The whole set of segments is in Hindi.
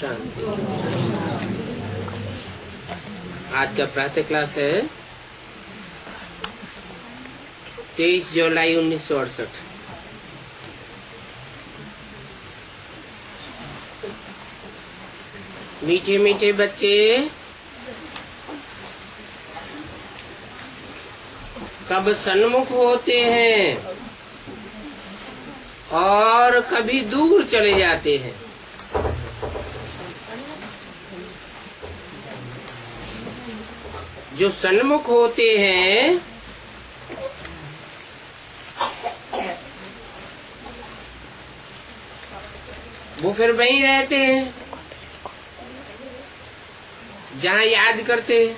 शांति। आज का प्रातः क्लास है 23 जुलाई 1968। मीठे मीठे बच्चे कब सन्मुख होते हैं और कभी दूर चले जाते हैं। जो सन्मुख होते हैं वो फिर वहीं रहते हैं जहाँ याद करते हैं,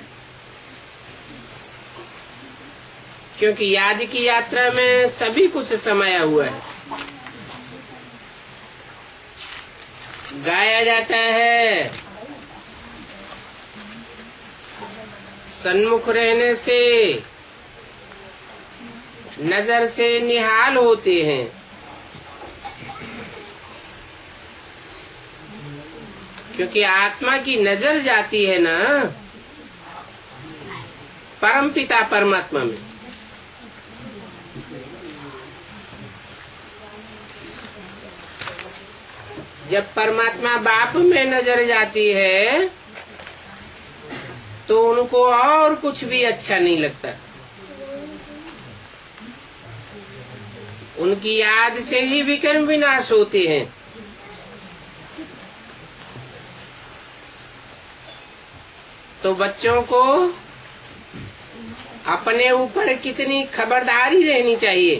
क्योंकि याद की यात्रा में सभी कुछ समाया हुआ है। गाया जाता है, सन्मुख रहने से नजर से निहाल होते हैं। क्योंकि आत्मा की नजर जाती है ना परमपिता परमात्मा में। जब परमात्मा बाप में नजर जाती है तो उनको और कुछ भी अच्छा नहीं लगता। उनकी याद से ही विकर्म विनाश होते हैं। तो बच्चों को अपने ऊपर कितनी खबरदारी रहनी चाहिए,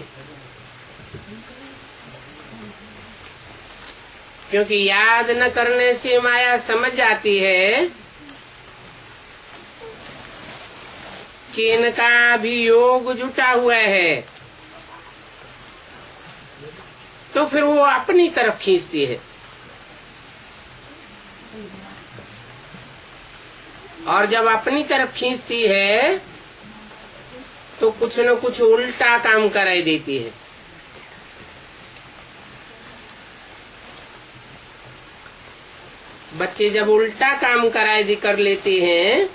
क्योंकि याद न करने से माया समझ जाती है कि इनका भी योग जुटा हुआ है, तो फिर वो अपनी तरफ खींचती है। और जब अपनी तरफ खींचती है तो कुछ न कुछ उल्टा काम कराई देती है। बच्चे जब उल्टा काम कर लेते हैं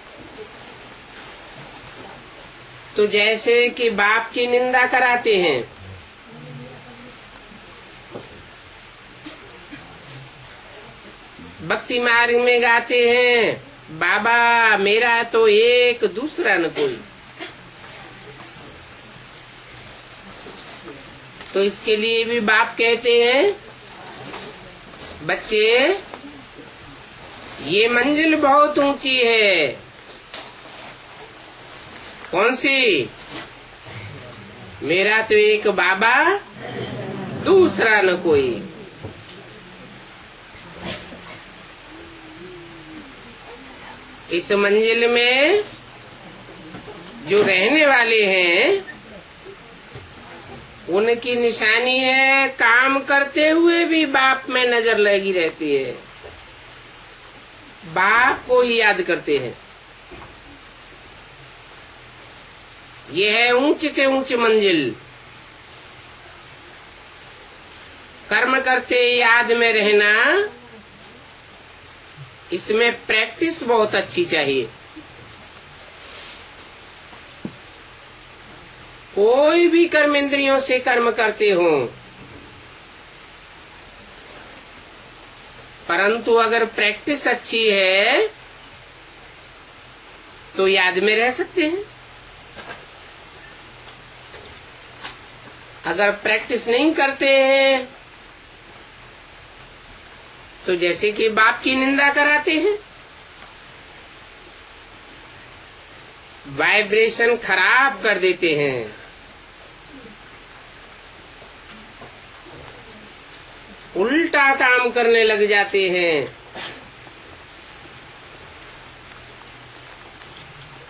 तो जैसे कि बाप की निंदा कराते हैं। भक्ति मार्ग में गाते हैं, बाबा मेरा तो एक दूसरा न कोई। तो इसके लिए भी बाप कहते हैं, बच्चे ये मंजिल बहुत ऊंची है। कौन सी? मेरा तो एक बाबा दूसरा न कोई। इस मंजिल में जो रहने वाले हैं उनकी निशानी है, काम करते हुए भी बाप में नजर लगी रहती है, बाप को ही याद करते हैं। यह है ऊंच से ऊंच मंजिल। कर्म करते याद में रहना, इसमें प्रैक्टिस बहुत अच्छी चाहिए। कोई भी कर्म इंद्रियों से कर्म करते हो, परंतु अगर प्रैक्टिस अच्छी है तो याद में रह सकते हैं। अगर प्रैक्टिस नहीं करते हैं तो जैसे कि बाप की निंदा कराते हैं, वाइब्रेशन खराब कर देते हैं। उल्टा काम करने लग जाते हैं।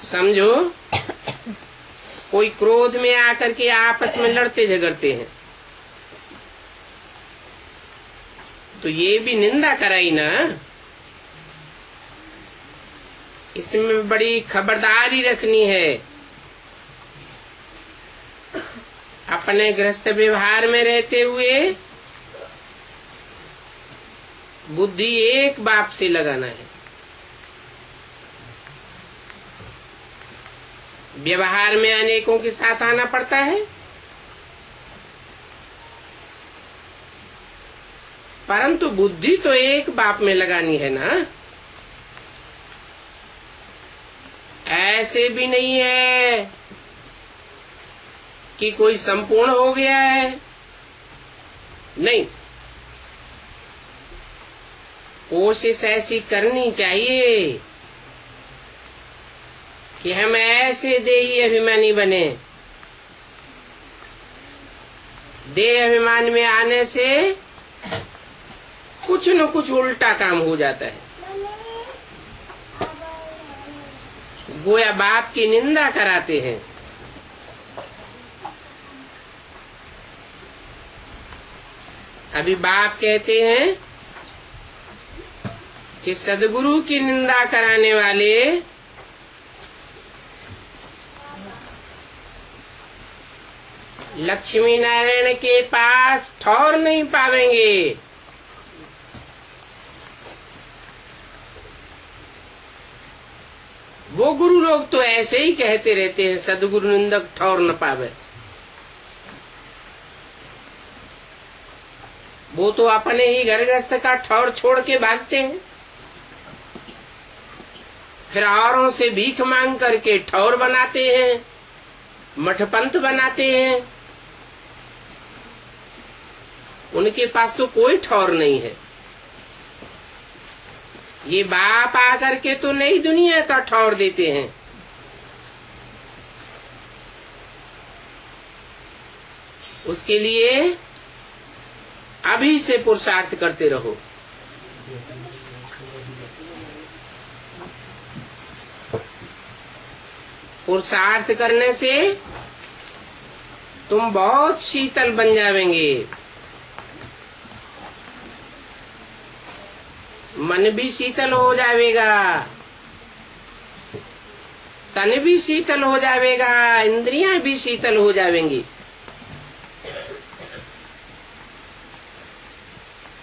समझो, कोई क्रोध में आकर के आपस में लड़ते झगड़ते हैं तो ये भी निंदा कराई ना। इसमें बड़ी खबरदारी रखनी है। अपने गृहस्थ व्यवहार में रहते हुए बुद्धि एक बाप से लगाना है। व्यवहार में अनेकों के साथ आना पड़ता है, परंतु बुद्धि तो एक बाप में लगानी है ना। ऐसे भी नहीं है कि कोई संपूर्ण हो गया है, नहीं। कोशिश ऐसी करनी चाहिए कि हम ऐसे देही अभिमानी बने। देह अभिमान में आने से कुछ न कुछ उल्टा काम हो जाता है। गोया बाप की निंदा कराते हैं। अभी बाप कहते हैं कि सदगुरु की निंदा कराने वाले लक्ष्मी नारायण के पास ठौर नहीं पावेंगे। वो गुरु लोग तो ऐसे ही कहते रहते हैं, सदगुरु निंदक ठौर न पावे। वो तो अपने ही घर गृहस्थ का ठौर छोड़ के भागते हैं, फिर औरों से भीख मांग करके ठौर बनाते हैं, मठपंथ बनाते हैं। उनके पास तो कोई ठौर नहीं है। ये बाप आकर के तो नई दुनिया का ठौर देते हैं। उसके लिए अभी से पुरुषार्थ करते रहो। पुरुषार्थ करने से तुम बहुत शीतल बन जावेंगे। मन भी शीतल हो जाएगा, तन भी शीतल हो जाएगा, इंद्रियां भी शीतल हो जाएंगी।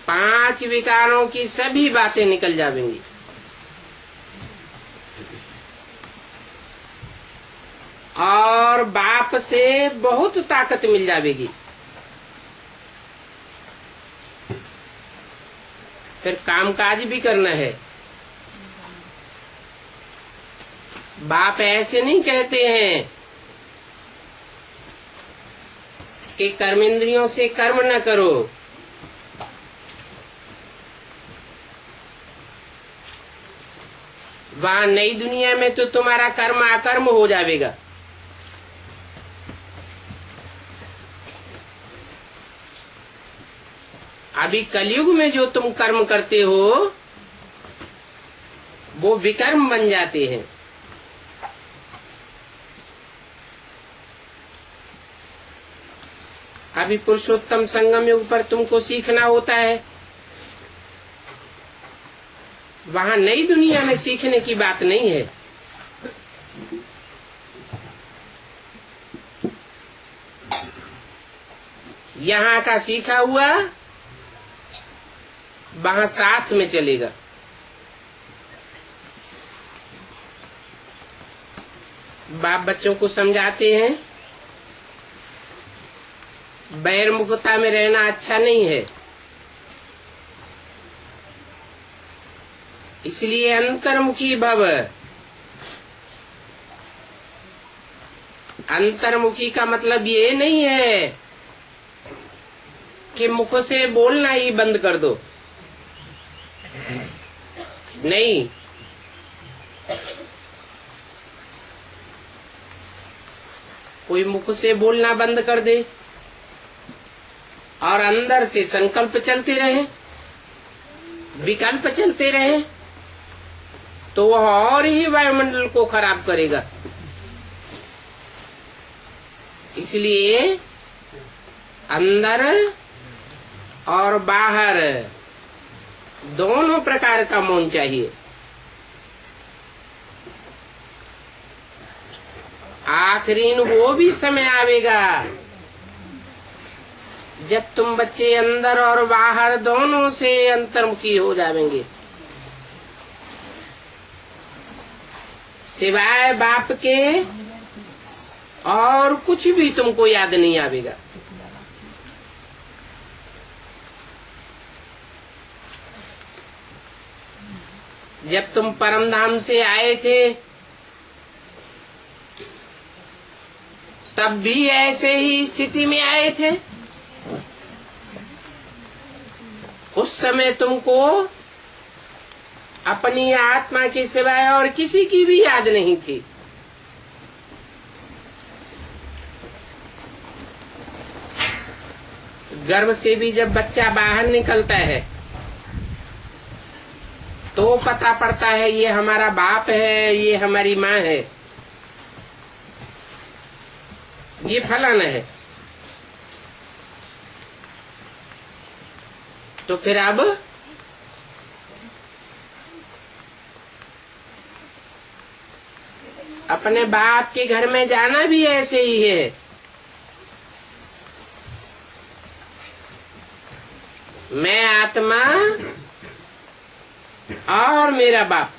5 विकारों की सभी बातें निकल जाएंगी। और बाप से बहुत ताकत मिल जाएगी। फिर कामकाज भी करना है। बाप ऐसे नहीं कहते हैं कि कर्मेंद्रियों से कर्म न करो। वहां नई दुनिया में तो तुम्हारा कर्म अकर्म हो जाएगा। अभी कलयुग में जो तुम कर्म करते हो वो विकर्म बन जाते हैं। अभी पुरुषोत्तम संगम युग पर तुमको सीखना होता है। वहां नई दुनिया में सीखने की बात नहीं है। यहाँ का सीखा हुआ वहां साथ में चलेगा। बाप बच्चों को समझाते हैं बहिर्मुखता में रहना अच्छा नहीं है, इसलिए अंतर्मुखी भव। अंतर्मुखी का मतलब ये नहीं है कि मुख से बोलना ही बंद कर दो, नहीं। कोई मुख से बोलना बंद कर दे और अंदर से संकल्प चलते रहे, विकल्प चलते रहे, तो वह और ही वायुमंडल को खराब करेगा। इसलिए अंदर और बाहर दोनों प्रकार का मौन चाहिए। आखिरी वो भी समय आवेगा जब तुम बच्चे अंदर और बाहर दोनों से अंतर्मुखी हो जाएंगे, सिवाय बाप के और कुछ भी तुमको याद नहीं आवेगा। जब तुम परम धाम से आए थे तब भी ऐसे ही स्थिति में आए थे। उस समय तुमको अपनी आत्मा के सिवाय और किसी की भी याद नहीं थी। गर्भ से भी जब बच्चा बाहर निकलता है तो पता पड़ता है ये हमारा बाप है, ये हमारी माँ है, ये फलाना है। तो फिर अब अपने बाप के घर में जाना भी ऐसे ही है। मैं आत्मा और मेरा बाप,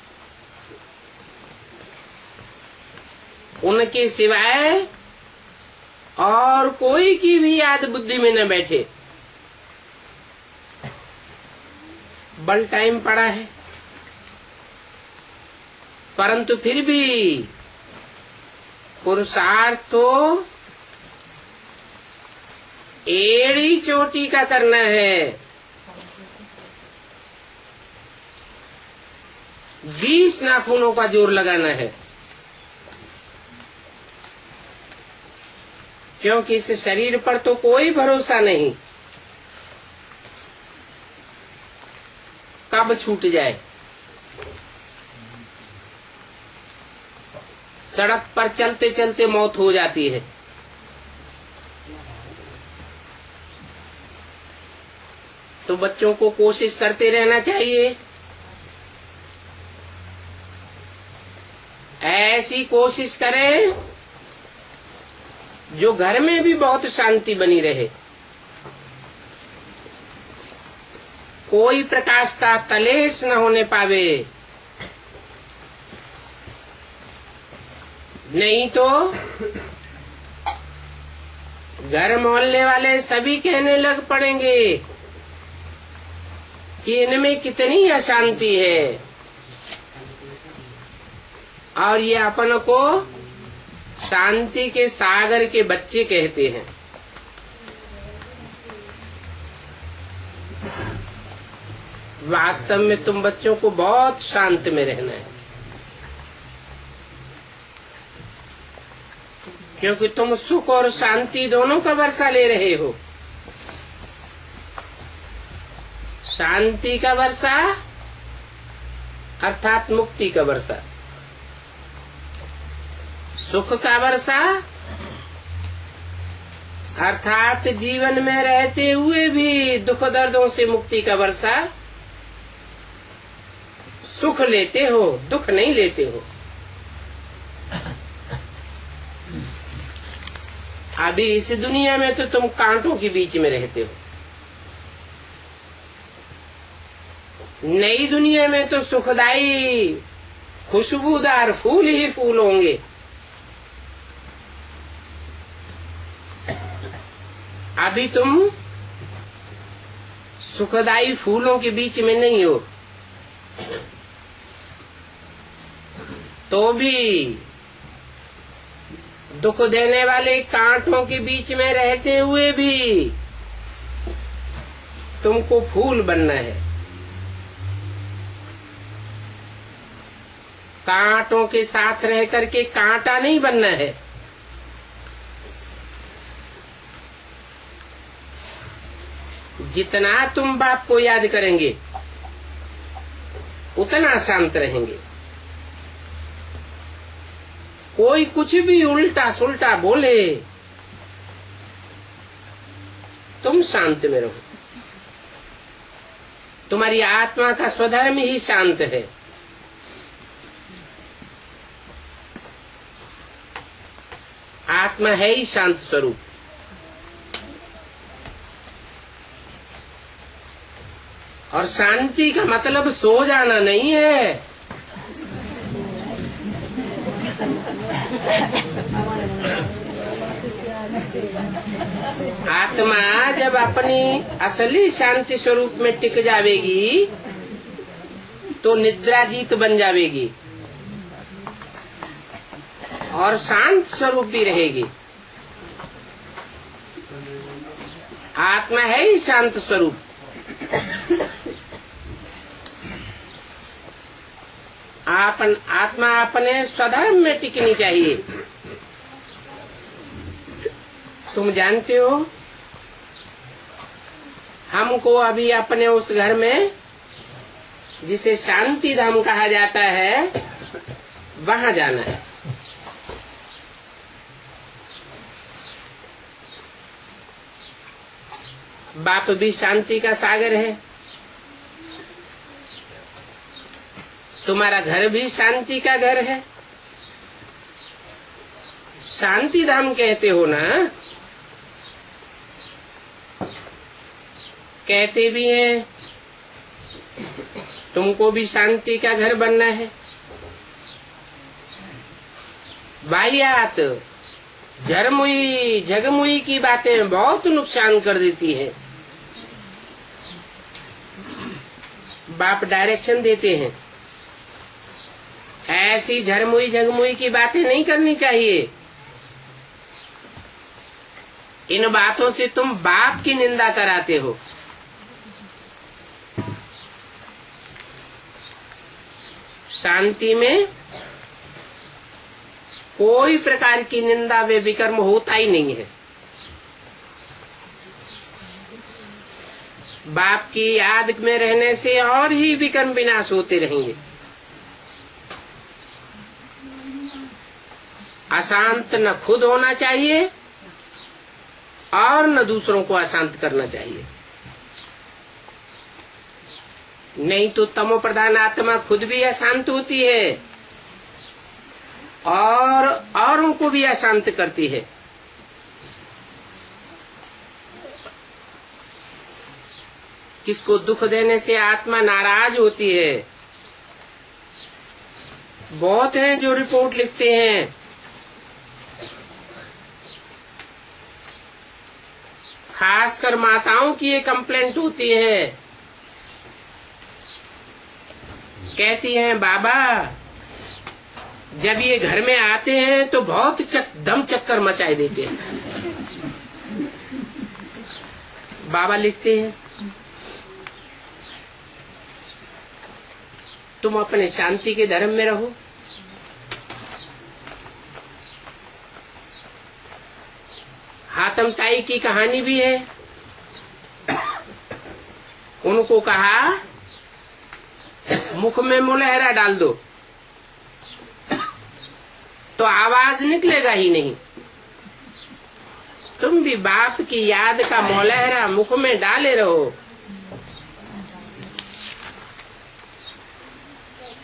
उनके सिवाय और कोई की भी याद बुद्धि में न बैठे। बल टाइम पड़ा है, परंतु फिर भी पुरुषार्थ तो एड़ी चोटी का करना है। 20 नाखूनों का जोर लगाना है, क्योंकि इस शरीर पर तो कोई भरोसा नहीं, कब छूट जाए। सड़क पर चलते चलते मौत हो जाती है। तो बच्चों को कोशिश करते रहना चाहिए, ऐसी कोशिश करें जो घर में भी बहुत शांति बनी रहे, कोई प्रकाश का कलेश न होने पावे। नहीं तो घर मोहल्ले वाले सभी कहने लग पड़ेंगे कि इनमें कितनी अशांति है, और ये अपन को शांति के सागर के बच्चे कहते हैं। वास्तव में तुम बच्चों को बहुत शांत में रहना है, क्योंकि तुम सुख और शांति दोनों का वर्षा ले रहे हो। शांति का वर्षा अर्थात मुक्ति का वर्षा, सुख का वर्षा अर्थात जीवन में रहते हुए भी दुख दर्दों से मुक्ति का वर्षा। सुख लेते हो, दुख नहीं लेते हो। अभी इस दुनिया में तो तुम कांटों के बीच में रहते हो, नई दुनिया में तो सुखदायी खुशबूदार फूल ही फूल होंगे। अभी तुम सुखदायी फूलों के बीच में नहीं हो, तो भी दुख देने वाले कांटों के बीच में रहते हुए भी तुमको फूल बनना है। कांटों के साथ रह करके कांटा नहीं बनना है। जितना तुम बाप को याद करेंगे उतना शांत रहेंगे। कोई कुछ भी उल्टा सुल्टा बोले तुम शांत में रहो। तुम्हारी आत्मा का स्वधर्म ही शांत है। आत्मा है ही शांत स्वरूप। और शांति का मतलब सो जाना नहीं है। आत्मा जब अपनी असली शांति स्वरूप में टिक जावेगी तो निद्राजीत बन जावेगी और शांत स्वरूप भी रहेगी। आत्मा है ही शांत स्वरूप। आत्मा अपने स्वधर्म में टिकनी चाहिए। तुम जानते हो, हमको अभी अपने उस घर में जिसे शांति धाम कहा जाता है वहां जाना है। बाप भी शांति का सागर है, तुम्हारा घर भी शांति का घर है। शांति धाम कहते हो ना? कहते भी हैं तुमको भी शांति का घर बनना है। वाहियात झरमुई झगमुई की बातें बहुत नुकसान कर देती है। बाप डायरेक्शन देते हैं, ऐसी झरमुई झगमुई की बातें नहीं करनी चाहिए। इन बातों से तुम बाप की निंदा कराते हो। शांति में कोई प्रकार की निंदा व विकर्म होता ही नहीं है। बाप की याद में रहने से और ही विकर्म विनाश होते रहेंगे। अशांत न खुद होना चाहिए और न दूसरों को अशांत करना चाहिए। नहीं तो तमो प्रधान आत्मा खुद भी अशांत होती है और औरों को भी अशांत करती है। किसको दुख देने से आत्मा नाराज होती है। बहुत हैं जो रिपोर्ट लिखते हैं, खासकर माताओं की ये कंप्लेंट होती है। कहती हैं बाबा जब ये घर में आते हैं तो बहुत दम चक्कर मचाए देते हैं। बाबा लिखते हैं तुम अपने शांति के धर्म में रहो। हातम ताई की कहानी भी है। उनको कहा मुख में मुलहरा डाल दो तो आवाज निकलेगा ही नहीं। तुम भी बाप की याद का मुलहरा मुख में डाले रहो,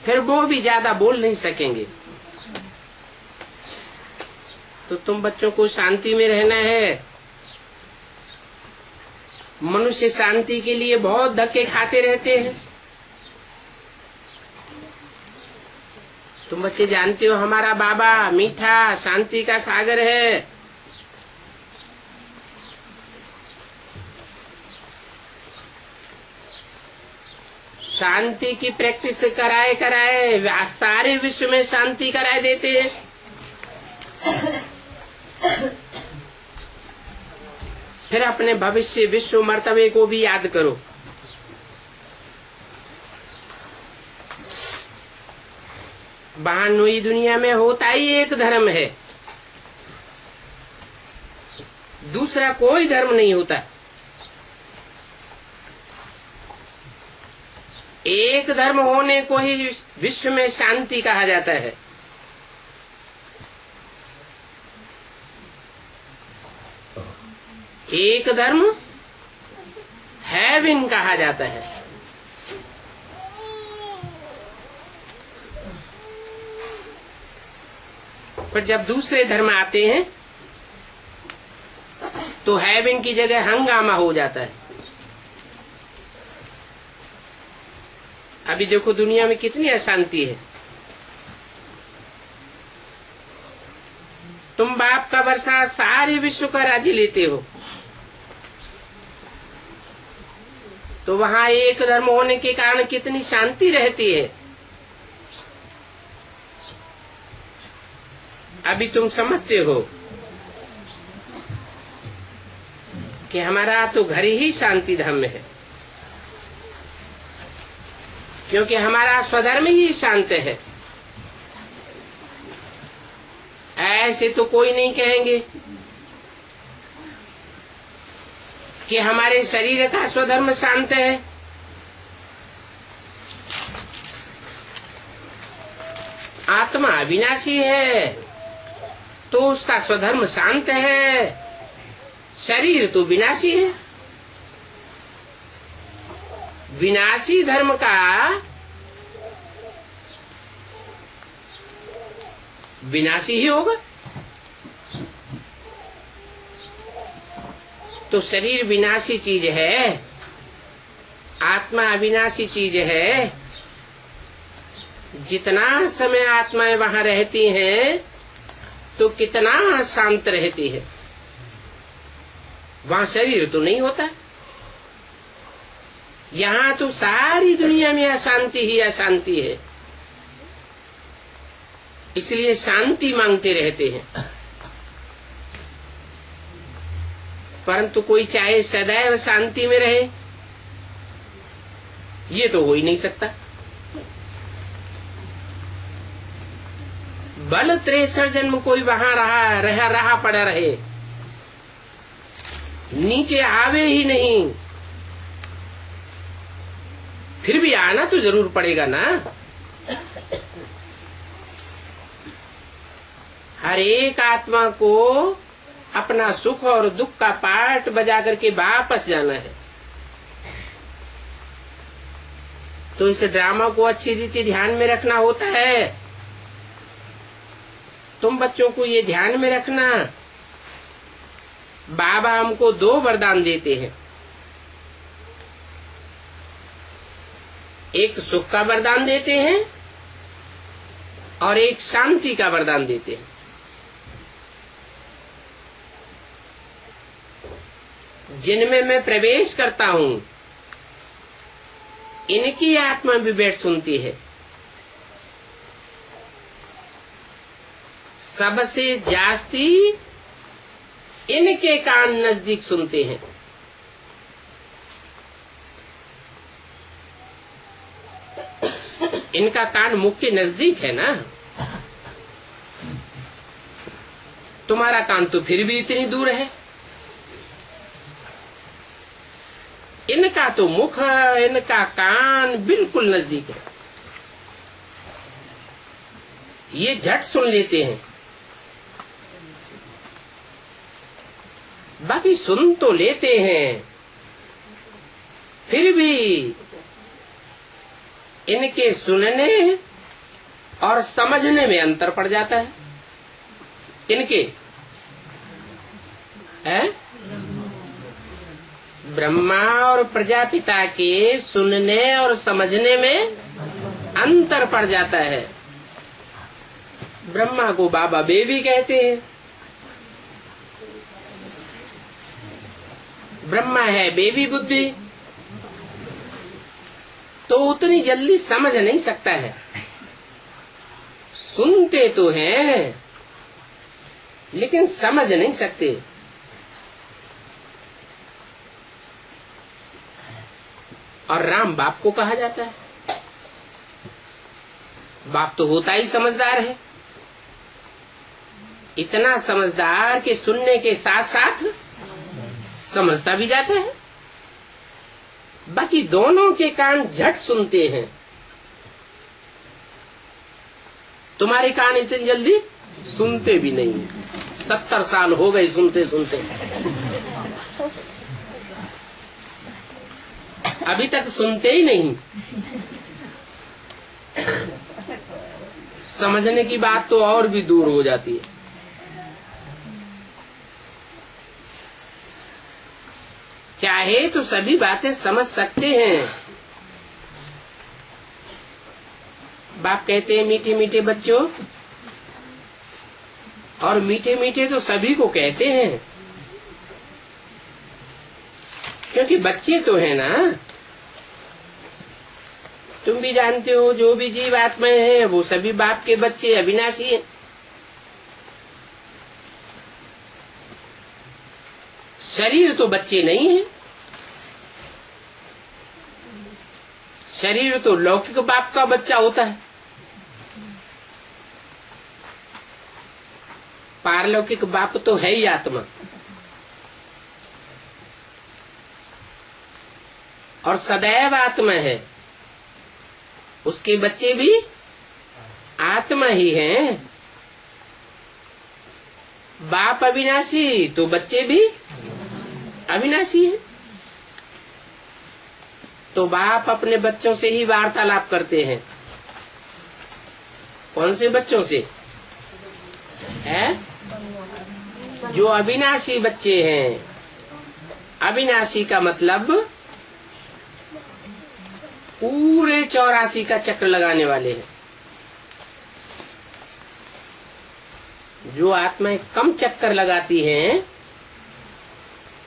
फिर वो भी ज्यादा बोल नहीं सकेंगे। तो तुम बच्चों को शांति में रहना है। मनुष्य शांति के लिए बहुत धक्के खाते रहते हैं। तुम बच्चे जानते हो हमारा बाबा मीठा शांति का सागर है। शांति की प्रैक्टिस कराए कराए सारे विश्व में शांति कराए देते हैं। फिर अपने भविष्य विश्व मर्तबे को भी याद करो। बहानुई दुनिया में होता ही एक धर्म है, दूसरा कोई धर्म नहीं होता। एक धर्म होने को ही विश्व में शांति कहा जाता है। एक धर्म हेवन कहा जाता है। पर जब दूसरे धर्म आते हैं तो हेवन की जगह हंगामा हो जाता है। अभी देखो दुनिया में कितनी अशांति है। तुम बाप का वर्षा सारे विश्व का राज्य लेते हो, तो वहां एक धर्म होने के कारण कितनी शांति रहती है। अभी तुम समझते हो कि हमारा तो घर ही शांति धर्म है, क्योंकि हमारा स्वधर्म ही शांत है। ऐसे तो कोई नहीं कहेंगे कि हमारे शरीर का स्वधर्म शांत है। आत्मा अविनाशी है तो उसका स्वधर्म शांत है, शरीर तो विनाशी है। विनाशी धर्म का विनाशी ही होगा। तो शरीर विनाशी चीज है, आत्मा अविनाशी चीज है। जितना समय आत्माएं वहां रहती हैं तो कितना शांत रहती है। वहां शरीर तो नहीं होता। यहाँ तो सारी दुनिया में अशांति ही अशांति है, इसलिए शांति मांगते रहते हैं। परंतु कोई चाहे सदैव शांति में रहे, ये तो हो ही नहीं सकता। बल 63 जन्म कोई वहां रहा पड़ा रहे, नीचे आवे ही नहीं, फिर भी आना तो जरूर पड़ेगा ना। हर एक आत्मा को अपना सुख और दुख का पार्ट बजा करके वापस जाना है। तो इस ड्रामा को अच्छी रीति ध्यान में रखना होता है। तुम बच्चों को ये ध्यान में रखना, बाबा हमको 2 वरदान देते हैं। एक सुख का वरदान देते हैं और एक शांति का वरदान देते हैं। जिनमें मैं प्रवेश करता हूं, इनकी आत्मा भी बैठ सुनती है। सबसे जास्ती इनके कान नजदीक सुनते हैं। इनका कान मुख के नजदीक है ना। तुम्हारा कान तो फिर भी इतनी दूर है। इनका तो मुख, इनका कान बिल्कुल नजदीक है। ये झट सुन लेते हैं। बाकी सुन तो लेते हैं, फिर भी इनके सुनने और समझने में अंतर पड़ जाता है। इनके ब्रह्मा और प्रजापिता के सुनने और समझने में अंतर पड़ जाता है। ब्रह्मा को बाबा बेबी कहते हैं। ब्रह्मा है बेबी बुद्धि, तो उतनी जल्दी समझ नहीं सकता है। सुनते तो हैं लेकिन समझ नहीं सकते। और राम बाप को कहा जाता है। बाप तो होता ही समझदार है, इतना समझदार कि सुनने के साथ साथ समझता भी जाता है। बाकी दोनों के कान झट सुनते हैं। तुम्हारे कान इतनी जल्दी सुनते भी नहीं। 70 साल हो गए सुनते सुनते, अभी तक सुनते ही नहीं। समझने की बात तो और भी दूर हो जाती है। चाहे तो सभी बातें समझ सकते हैं, बाप कहते हैं मीठे मीठे बच्चों, और मीठे मीठे तो सभी को कहते हैं, क्योंकि बच्चे तो है ना। तुम भी जानते हो जो भी जीव आत्माएं हैं वो सभी बाप के बच्चे अविनाशी हैं। शरीर तो बच्चे नहीं है, शरीर तो लौकिक बाप का बच्चा होता है, पारलौकिक बाप तो है ही आत्मा। और सदैव आत्मा है, उसके बच्चे भी आत्मा ही हैं। बाप अविनाशी तो बच्चे भी अविनाशी हैं। तो बाप अपने बच्चों से ही वार्तालाप करते हैं। कौन से बच्चों से? है जो अविनाशी बच्चे हैं। अविनाशी का मतलब पूरे 84 का चक्र लगाने वाले हैं। जो आत्माएं कम चक्कर लगाती हैं,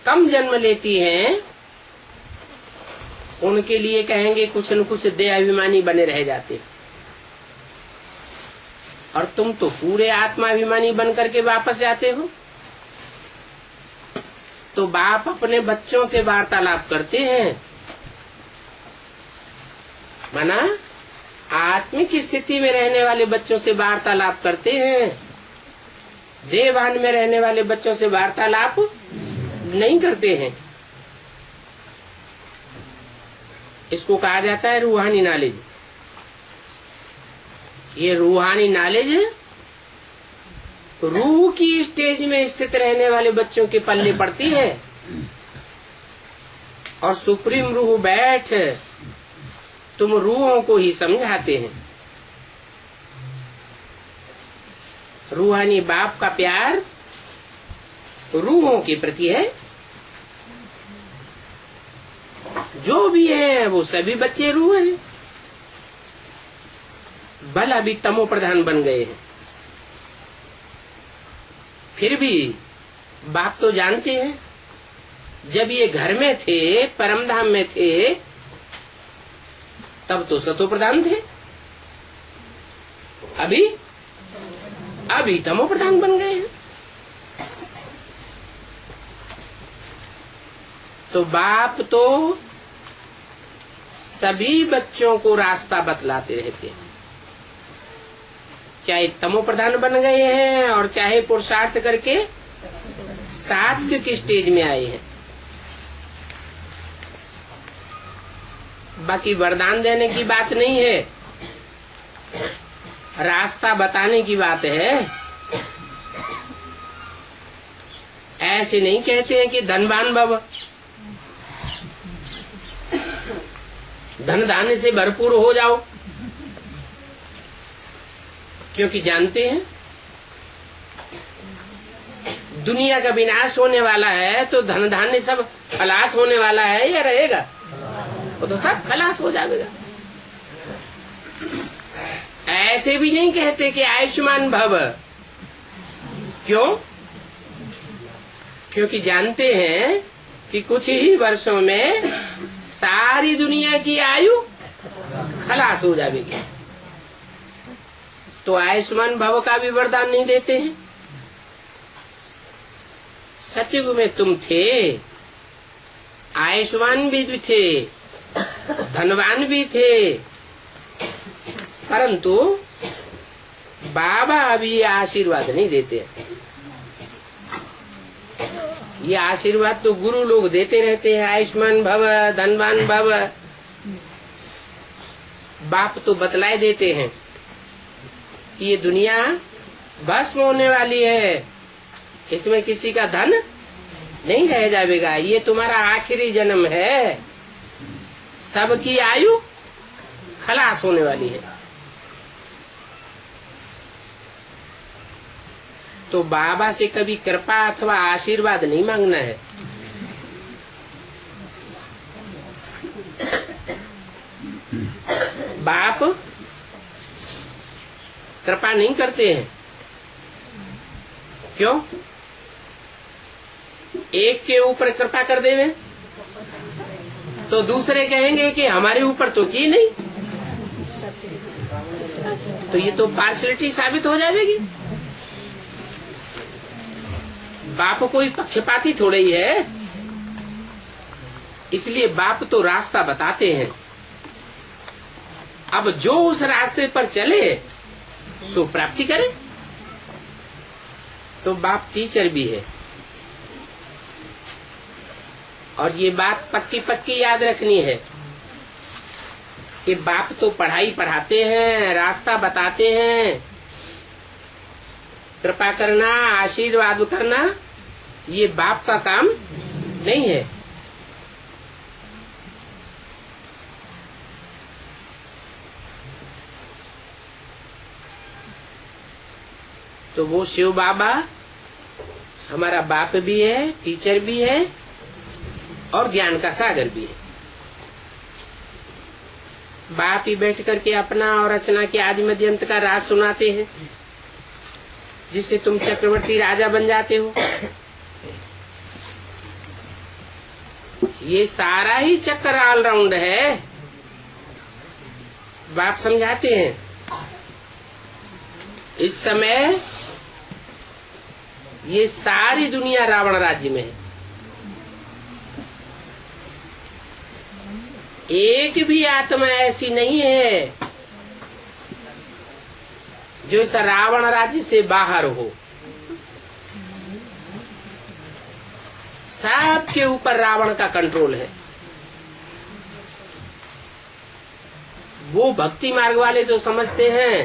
कम जन्म लेती हैं, उनके लिए कहेंगे कुछ न कुछ देहाभिमानी बने रह जाते। और तुम तो पूरे आत्माभिमानी बन करके वापस जाते हो। तो बाप अपने बच्चों से वार्तालाप करते हैं, माना आत्मिक स्थिति में रहने वाले बच्चों से वार्तालाप करते हैं। देहभान में रहने वाले बच्चों से वार्तालाप नहीं करते हैं। इसको कहा जाता है रूहानी नॉलेज। ये रूहानी नॉलेज रूह की स्टेज में स्थित रहने वाले बच्चों के पल्ले पड़ती है। और सुप्रीम रूह बैठ तुम रूहों को ही समझाते हैं। रूहानी बाप का प्यार रूहों के प्रति है। जो भी है वो सभी बच्चे रूह हैं। बल अभी तमो प्रधान बन गए हैं। फिर भी बाप तो जानते हैं, जब ये घर में थे, परमधाम में थे, तब तो सतो प्रधान थे। अभी तमो प्रधान बन गए हैं। तो बाप तो सभी बच्चों को रास्ता बतलाते रहते हैं, चाहे तमो प्रधान बन गए हैं और चाहे पुरुषार्थ करके सात्विक स्टेज में आए हैं। बाकी वरदान देने की बात नहीं है, रास्ता बताने की बात है। ऐसे नहीं कहते हैं कि धनवान भव, धन धान्य से भरपूर हो जाओ, क्योंकि जानते हैं दुनिया का विनाश होने वाला है, तो धन धान्य सब खलास होने वाला है या रहेगा? वो तो सब खलास हो जाएगा। ऐसे भी नहीं कहते कि आयुष्मान भव। क्यों? क्योंकि जानते हैं कि कुछ ही वर्षों में सारी दुनिया की आयु खलास हो जाएगी। तो आयुष्मान भव का भी वरदान नहीं देते हैं। सतयुग में तुम थे, आयुष्मान भी थे, धनवान भी थे, परंतु बाबा अभी आशीर्वाद नहीं देते। ये आशीर्वाद तो गुरु लोग देते रहते हैं, आयुष्मान भव, धनवान भव। बाप तो बतलाए देते हैं ये दुनिया भस्म होने वाली है, इसमें किसी का धन नहीं रह जाएगा। ये तुम्हारा आखिरी जन्म है, सबकी आयु खलास होने वाली है। तो बाबा से कभी कृपा अथवा आशीर्वाद नहीं मांगना है। बाप कृपा नहीं करते हैं। क्यों? एक के ऊपर कृपा कर देवे तो दूसरे कहेंगे कि हमारे ऊपर तो की नहीं, तो ये तो पार्शलिटी साबित हो जाएगी। बाप कोई पक्षपाती थोड़े ही है, इसलिए बाप तो रास्ता बताते हैं। अब जो उस रास्ते पर चले सो प्राप्ति करे। तो बाप टीचर भी है, और ये बात पक्की पक्की याद रखनी है कि बाप तो पढ़ाई पढ़ाते हैं, रास्ता बताते हैं। कृपा करना, आशीर्वाद करना ये बाप का काम नहीं है। तो वो शिव बाबा हमारा बाप भी है, टीचर भी है और ज्ञान का सागर भी है। बाप ही बैठ करके अपना और रचना के आदि मध्य अंत का राज सुनाते हैं, जिससे तुम चक्रवर्ती राजा बन जाते हो। ये सारा ही चक्कर ऑलराउंड है, बाप समझाते हैं। इस समय ये सारी दुनिया रावण राज्य में है। एक भी आत्मा ऐसी नहीं है जो इस रावण राज्य से बाहर हो। सबके ऊपर रावण का कंट्रोल है। वो भक्ति मार्ग वाले जो समझते हैं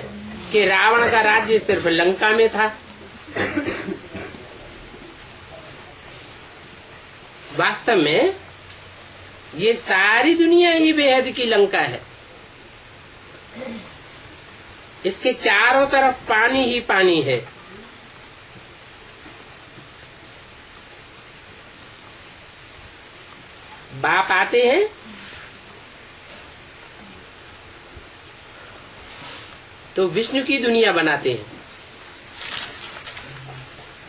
कि रावण का राज्य सिर्फ लंका में था, वास्तव में ये सारी दुनिया ही बेहद की लंका है। इसके चारों तरफ पानी ही पानी है। बाप आते हैं तो विष्णु की दुनिया बनाते हैं।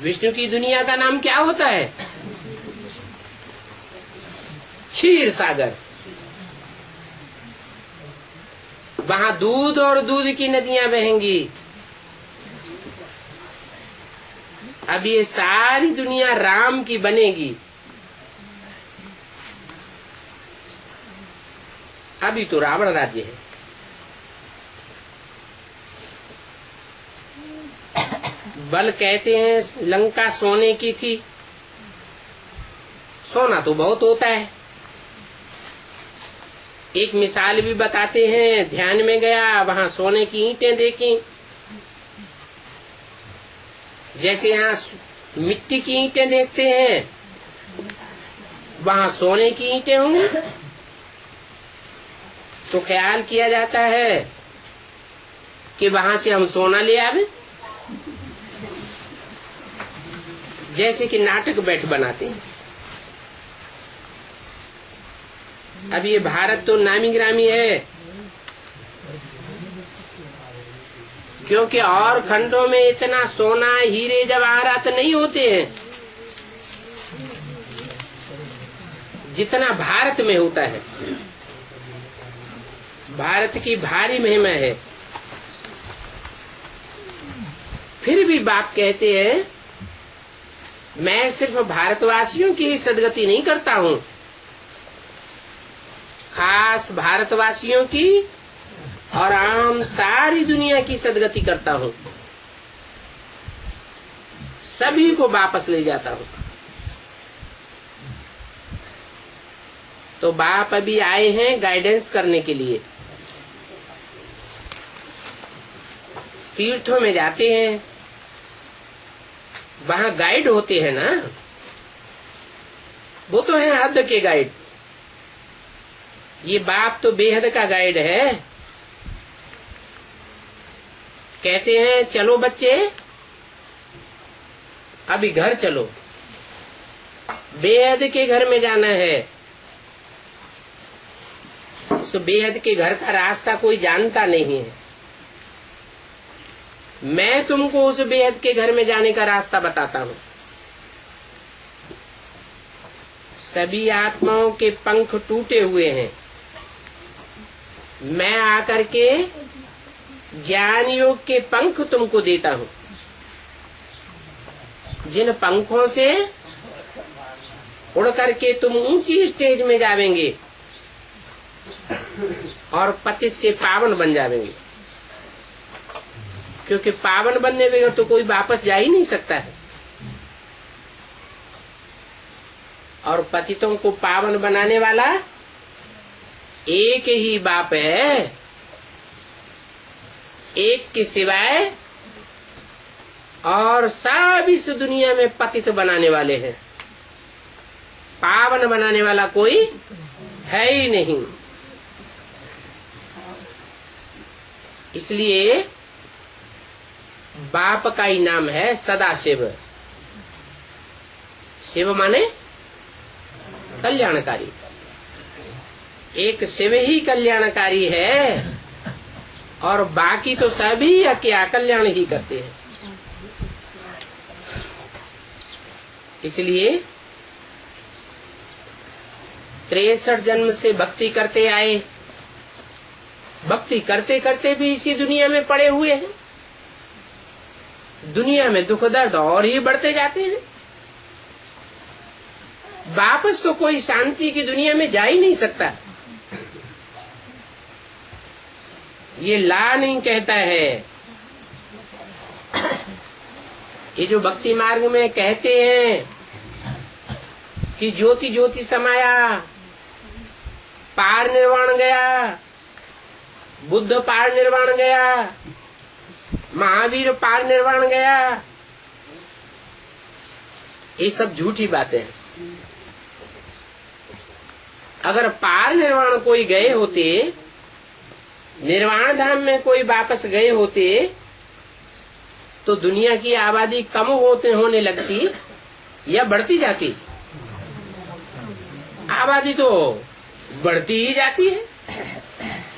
विष्णु की दुनिया का नाम क्या होता है? क्षीर सागर। वहां दूध और दूध की नदियां बहेंगी। अब ये सारी दुनिया राम की बनेगी। अभी तो रावण राज्य है। बल कहते हैं लंका सोने की थी। सोना तो बहुत होता है। एक मिसाल भी बताते हैं। ध्यान में गया, वहां सोने की ईंटें देखी। जैसे यहाँ मिट्टी की ईंटें देखते हैं, वहां सोने की ईंटें होंगी। तो ख्याल किया जाता है कि वहां से हम सोना ले आवे। जैसे कि नाटक बैठ बनाते हैं। अब ये भारत तो नामी ग्रामी है, क्योंकि और खंडों में इतना सोना हीरे जवाहरात नहीं होते हैं जितना भारत में होता है। भारत की भारी महिमा है। फिर भी बाप कहते हैं मैं सिर्फ भारतवासियों की ही सदगति नहीं करता हूँ, खास भारतवासियों की और आम सारी दुनिया की सदगति करता हूँ। सभी को वापस ले जाता हूँ। तो बाप अभी आए हैं गाइडेंस करने के लिए। तीर्थों में जाते हैं, वहां गाइड होते हैं ना, वो तो है हद के गाइड। ये बाप तो बेहद का गाइड है। कहते हैं चलो बच्चे अभी घर चलो, बेहद के घर में जाना है। तो बेहद के घर का रास्ता कोई जानता नहीं है। मैं तुमको उस बेहद के घर में जाने का रास्ता बताता हूँ। सभी आत्माओं के पंख टूटे हुए हैं, मैं आकर के ज्ञान योग के पंख तुमको देता हूँ, जिन पंखों से उड़ करके तुम ऊंची स्टेज में जावेंगे और पतित से पावन बन जावेंगे। क्योंकि पावन बनने बगैर तो कोई वापस जा ही नहीं सकता है, और पतितों को पावन बनाने वाला एक ही बाप है, एक के सिवाय और सब इस दुनिया में पतित बनाने वाले हैं, पावन बनाने वाला कोई है ही नहीं। इसलिए बाप का ही नाम है सदाशिव। शिव माने कल्याणकारी, एक शिव ही कल्याणकारी है और बाकी तो सभी क्या कल्याण ही करते हैं। इसलिए 63 जन्म से भक्ति करते आए, भक्ति करते करते भी इसी दुनिया में पड़े हुए हैं। दुनिया में दुख दर्द और ही बढ़ते जाते हैं, वापस तो कोई शांति की दुनिया में जा ही नहीं सकता। ये ला नहीं कहता है। ये जो भक्ति मार्ग में कहते हैं कि ज्योति ज्योति समाया, पार निर्वाण गया, बुद्ध पार निर्वाण गया, महावीर पार निर्वाण गया, ये सब झूठी बातें हैं। अगर पार निर्वाण कोई गए होते, निर्वाण धाम में कोई वापस गए होते, तो दुनिया की आबादी कम होने लगती या बढ़ती जाती? आबादी तो बढ़ती ही जाती है,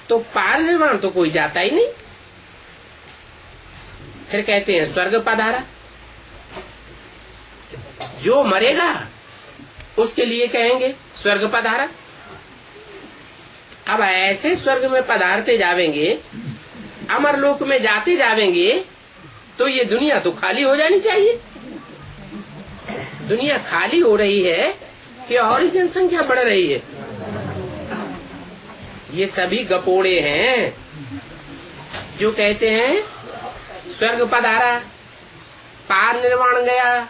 तो पार निर्वाण तो कोई जाता ही नहीं। फिर कहते हैं स्वर्ग पधारा। जो मरेगा उसके लिए कहेंगे स्वर्ग पधारा। अब ऐसे स्वर्ग में पधारते जावेंगे, अमर लोक में जाते जावेंगे, तो ये दुनिया तो खाली हो जानी चाहिए। दुनिया खाली हो रही है कि और ही जनसंख्या बढ़ रही है? ये सभी गपोड़े हैं जो कहते हैं स्वर्ग पधारा, पार निर्वाण गया,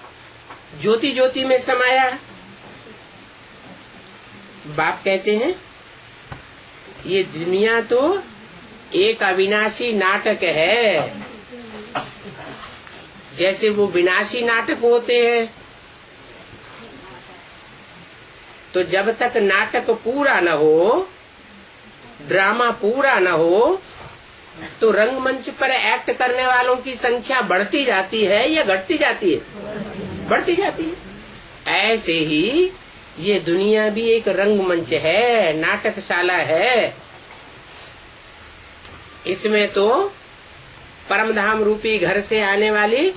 ज्योति ज्योति में समाया। बाप कहते हैं ये दुनिया तो एक अविनाशी नाटक है। जैसे वो विनाशी नाटक होते हैं, तो जब तक नाटक पूरा न हो, ड्रामा पूरा न हो, तो रंगमंच पर एक्ट करने वालों की संख्या बढ़ती जाती है या घटती जाती है? बढ़ती जाती है। ऐसे ही ये दुनिया भी एक रंगमंच है, नाटकशाला है। इसमें तो परमधाम रूपी घर से आने वाली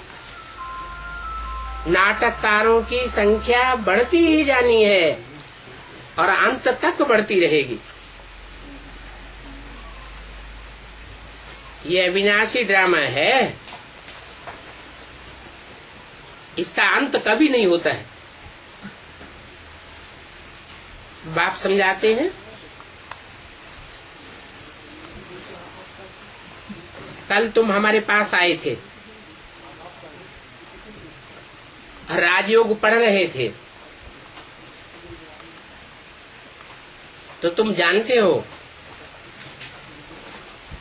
नाटककारों की संख्या बढ़ती ही जानी है और अंत तक बढ़ती रहेगी। ये अविनाशी ड्रामा है, इसका अंत कभी नहीं होता है। बाप समझाते हैं, कल तुम हमारे पास आए थे, राजयोग पढ़ रहे थे, तो तुम जानते हो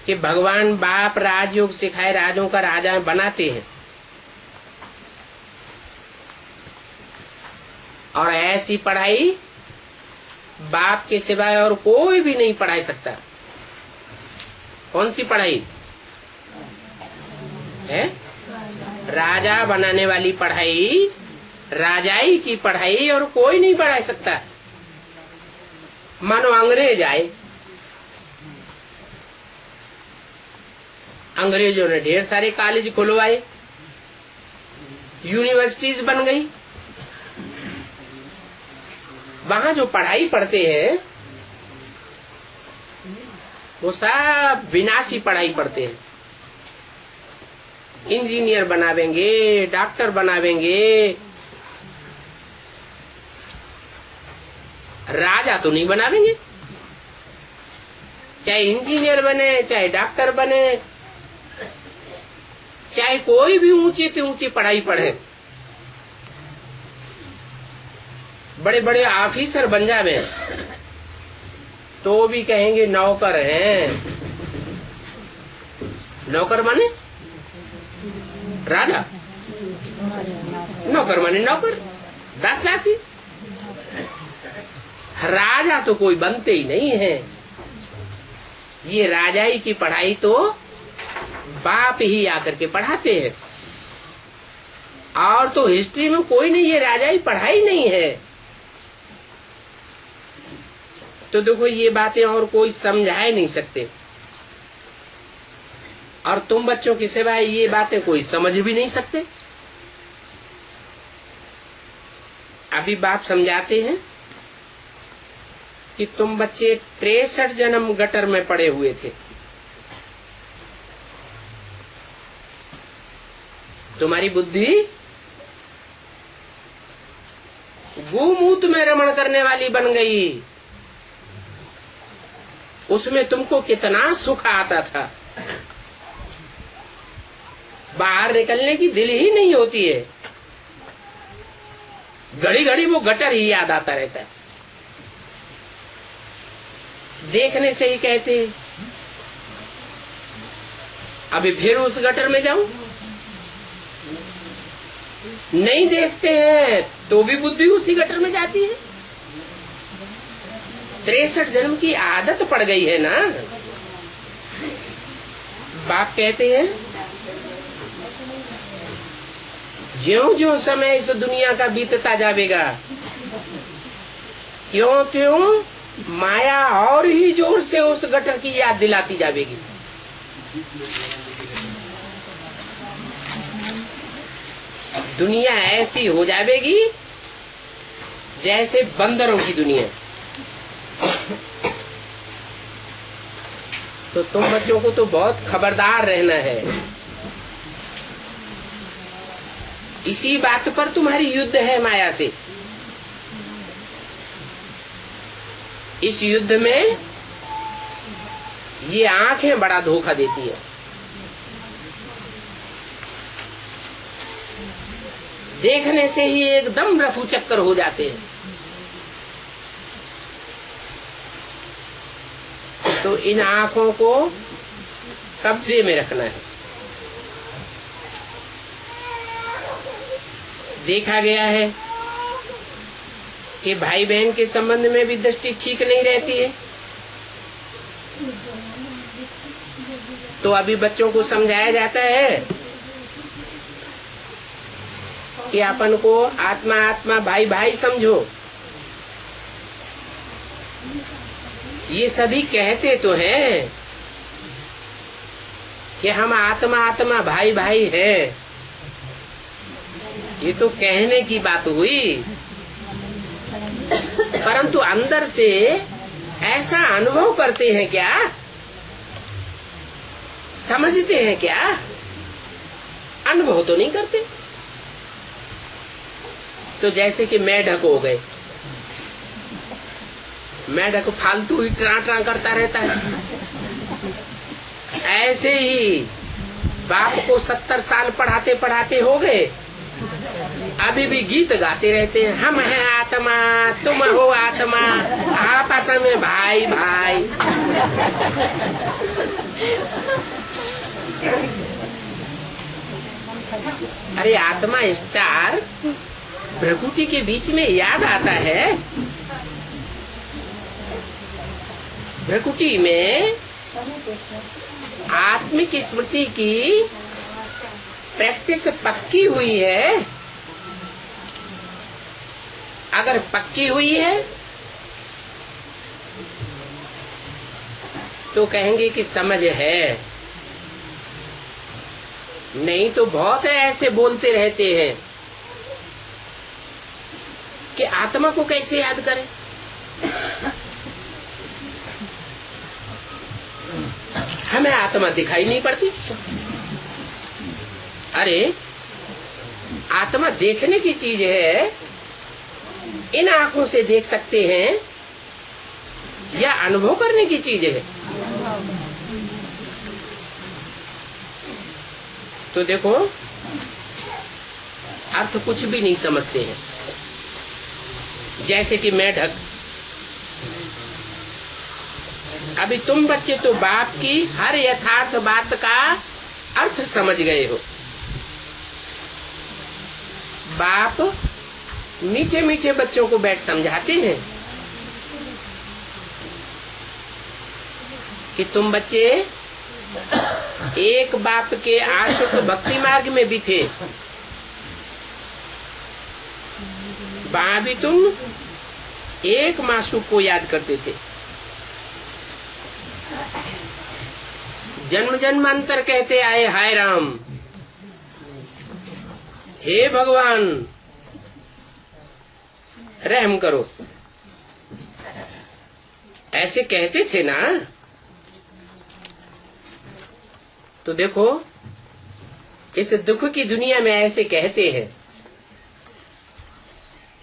कि भगवान बाप राजयोग सिखाए राजों का राजा बनाते हैं, और ऐसी पढ़ाई बाप के सिवाय और कोई भी नहीं पढ़ा सकता। कौन सी पढ़ाई है? राजा बनाने वाली पढ़ाई, राजाई की पढ़ाई, और कोई नहीं पढ़ा सकता। मानो अंग्रेज आए, अंग्रेजों ने ढेर सारे कॉलेज खुलवाए, यूनिवर्सिटीज बन गई। वहां जो पढ़ाई पढ़ते हैं वो सब विनाशी पढ़ाई पढ़ते हैं। इंजीनियर बनावेंगे, डॉक्टर बनावेंगे, राजा तो नहीं बनावेंगे। चाहे इंजीनियर बने, चाहे डॉक्टर बने, चाहे कोई भी ऊंची से ऊंची पढ़ाई पढ़े, बड़े बड़े ऑफिसर बन जावे तो भी कहेंगे नौकर हैं। नौकर माने राजा, नौकर माने नौकर, दासी। राजा तो कोई बनते ही नहीं है। ये राजाई की पढ़ाई तो बाप ही आकर के पढ़ाते हैं, और तो हिस्ट्री में कोई नहीं ये राजाई पढ़ाई नहीं है। तो देखो ये बातें और कोई समझा नहीं सकते, और तुम बच्चों की सिवाय ये बातें कोई समझ भी नहीं सकते। अभी बाप समझाते हैं कि तुम बच्चे 63 जन्म गटर में पड़े हुए थे। तुम्हारी बुद्धि गोमूत्र में रमण करने वाली बन गई। उसमें तुमको कितना सुख आता था, बाहर निकलने की दिल ही नहीं होती है। घड़ी घड़ी वो गटर ही याद आता रहता है। देखने से ही कहते अभी फिर उस गटर में जाऊं। नहीं देखते हैं तो भी बुद्धि उसी गटर में जाती है। 63 जन्म की आदत पड़ गई है ना। बाप कहते हैं ज्यों ज्यों समय इस दुनिया का बीतता जाएगा, क्यों क्यों माया और ही जोर से उस गटर की याद दिलाती जाएगी। दुनिया ऐसी हो जाएगी जैसे बंदरों की दुनिया। तो तुम बच्चों को तो बहुत खबरदार रहना है। इसी बात पर तुम्हारी युद्ध है माया से। इस युद्ध में ये आंखें बड़ा धोखा देती है। देखने से ही एकदम रफू चक्कर हो जाते हैं। तो इन आंखों को कब्जे में रखना है। देखा गया है कि भाई बहन के संबंध में भी दृष्टि ठीक नहीं रहती है। तो अभी बच्चों को समझाया जाता है कि अपन को आत्मा आत्मा भाई भाई समझो। ये सभी कहते तो हैं कि हम आत्मा आत्मा भाई भाई है। ये तो कहने की बात हुई, परंतु अंदर से ऐसा अनुभव करते हैं क्या? समझते हैं क्या? अनुभव तो नहीं करते। तो जैसे कि मेढक हो गए, मेढक फालतू ही ट्रा ट्रा करता रहता है। ऐसे ही बाप को 70 साल पढ़ाते पढ़ाते हो गए, अभी भी गीत गाते रहते हैं। हम हैं आत्मा, तुम हो आत्मा, आपस में भाई भाई। अरे आत्मा स्टार भ्रकुटी के बीच में याद आता है। भ्रकुटी में आत्मिक स्मृति की प्रैक्टिस पक्की हुई है। अगर पक्की हुई है तो कहेंगे कि समझ है। नहीं तो बहुत ऐसे बोलते रहते हैं कि आत्मा को कैसे याद करें। हमें आत्मा दिखाई नहीं पड़ती। अरे आत्मा देखने की चीज है, इन आंखों से देख सकते हैं, या अनुभव करने की चीज है। तो देखो, अर्थ कुछ भी नहीं समझते हैं। जैसे कि मेढक, अभी तुम बच्चे तो बाप की हर यथार्थ बात का अर्थ समझ गए हो। बाप मीठे मीठे बच्चों को बैठ समझाते हैं कि तुम बच्चे एक बाप के आशुक भक्ति मार्ग में भी थे, वहां भी तुम एक मासूक को याद करते थे। जन्म जन्मांतर कहते आए हाय राम, हे भगवान रहम करो, ऐसे कहते थे ना। तो देखो, इस दुख की दुनिया में ऐसे कहते हैं।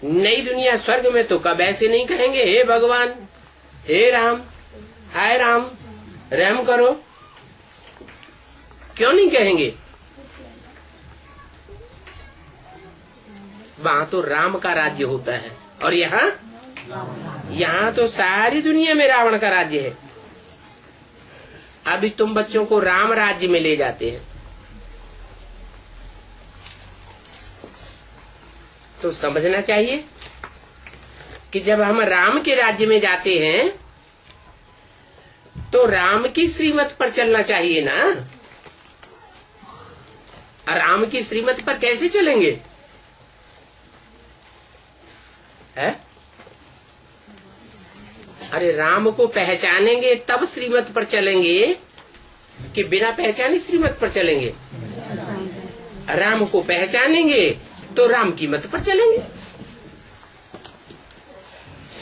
नई दुनिया स्वर्ग में तो कब ऐसे नहीं कहेंगे, हे भगवान, हे राम, हाय राम रहम करो। क्यों नहीं कहेंगे? वहां तो राम का राज्य होता है, और यहाँ तो सारी दुनिया में रावण का राज्य है। अभी तुम बच्चों को राम राज्य में ले जाते हैं, तो समझना चाहिए कि जब हम राम के राज्य में जाते हैं तो राम की श्रीमत पर चलना चाहिए ना। और राम की श्रीमत पर कैसे चलेंगे? है? अरे राम को पहचानेंगे तब श्रीमत पर चलेंगे कि बिना पहचाने श्रीमत पर चलेंगे? राम को पहचानेंगे तो राम की मत पर चलेंगे।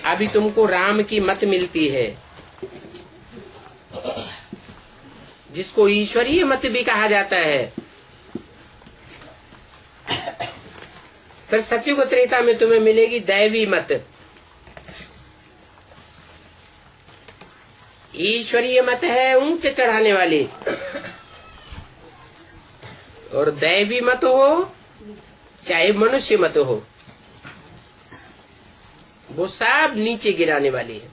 अभी तुमको राम की मत मिलती है, जिसको ईश्वरीय मत भी कहा जाता है। फिर सतयुग त्रेता में तुम्हें मिलेगी दैवी मत। ईश्वरीय मत है ऊंचे चढ़ाने वाली, और दैवी मत हो चाहे मनुष्य मत हो, वो सब नीचे गिराने वाली है।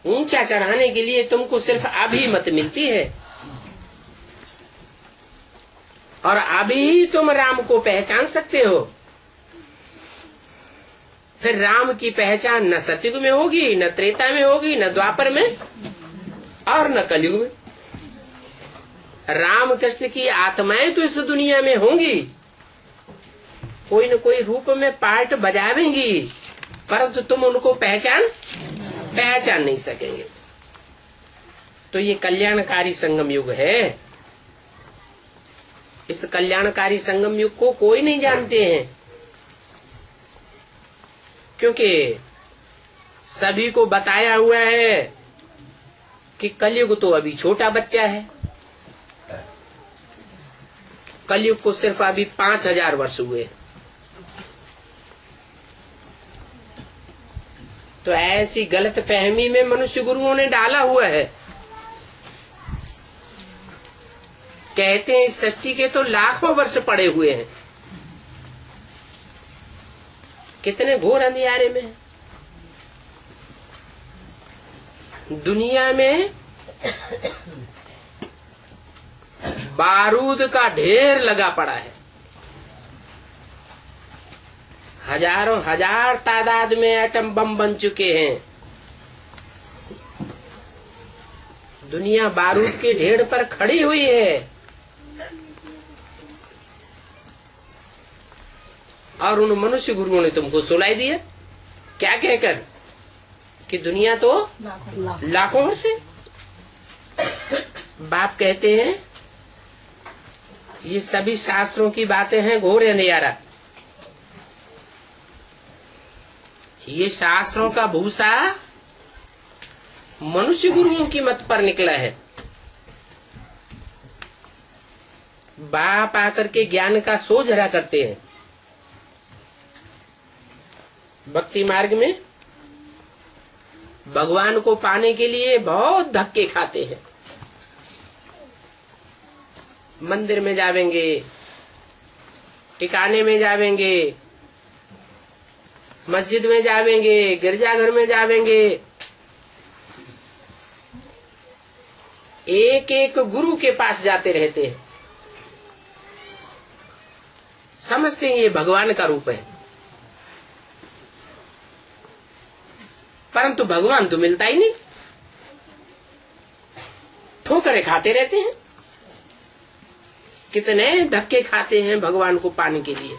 ऊंचा चढ़ाने के लिए तुमको सिर्फ अभी मत मिलती है, और अभी तुम राम को पहचान सकते हो। फिर राम की पहचान न सतयुग में होगी, न त्रेता में होगी, न द्वापर में, और न कलयुग में। राम कृष्ण की आत्माएं तो इस दुनिया में होंगी, कोई न कोई रूप में पार्ट बजावेंगी, परंतु तुम उनको पहचान नहीं सकेंगे। तो ये कल्याणकारी संगम युग है। इस कल्याणकारी संगम युग को कोई नहीं जानते हैं, क्योंकि सभी को बताया हुआ है कि कलयुग तो अभी छोटा बच्चा है। कलयुग को सिर्फ अभी 5000 वर्ष हुए। तो ऐसी गलत फहमी में मनुष्य गुरुओं ने डाला हुआ है। कहते हैं इस सृष्टि के तो लाखों वर्ष पड़े हुए हैं। कितने घोर अंधियारे में दुनिया में बारूद का ढेर लगा पड़ा है। हजारों हजार तादाद में एटम बम बन चुके हैं। दुनिया बारूद के ढेर पर खड़ी हुई है, और उन मनुष्य गुरुओं ने तुमको सुलाई दिया क्या कहकर कि दुनिया तो लाखों वर्ष है। बाप कहते हैं ये सभी शास्त्रों की बातें हैं, घोर अंधियारा। ये शास्त्रों का भूसा मनुष्य गुरुओं की मत पर निकला है। बाप आकर के ज्ञान का सोझरा करते हैं। भक्ति मार्ग में भगवान को पाने के लिए बहुत धक्के खाते हैं। मंदिर में जावेंगे, टिकाने में जावेंगे, मस्जिद में जावेंगे, गिरजाघर में जावेंगे, एक एक गुरु के पास जाते रहते हैं। समझते हैं ये भगवान का रूप है, परंतु भगवान तो मिलता ही नहीं। ठोकरें खाते रहते हैं। कितने धक्के खाते हैं भगवान को पाने के लिए।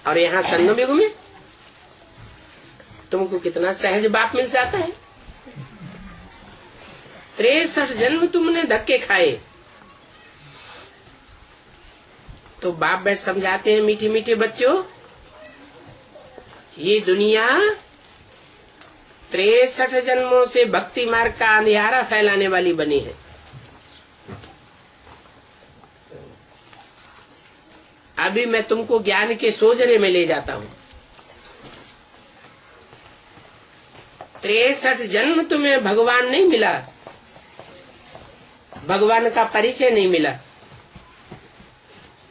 और यहाँ संगम युग में तुमको कितना सहज बाप मिल जाता है। 63 जन्म तुमने धक्के खाए, तो बाप बैठ समझाते हैं, मीठे मीठे बच्चों, ये दुनिया 63 जन्मों से भक्ति मार्ग का अंधियारा फैलाने वाली बनी है। अभी मैं तुमको ज्ञान के सोजरे में ले जाता हूँ। 63 जन्म तुम्हें भगवान नहीं मिला, भगवान का परिचय नहीं मिला,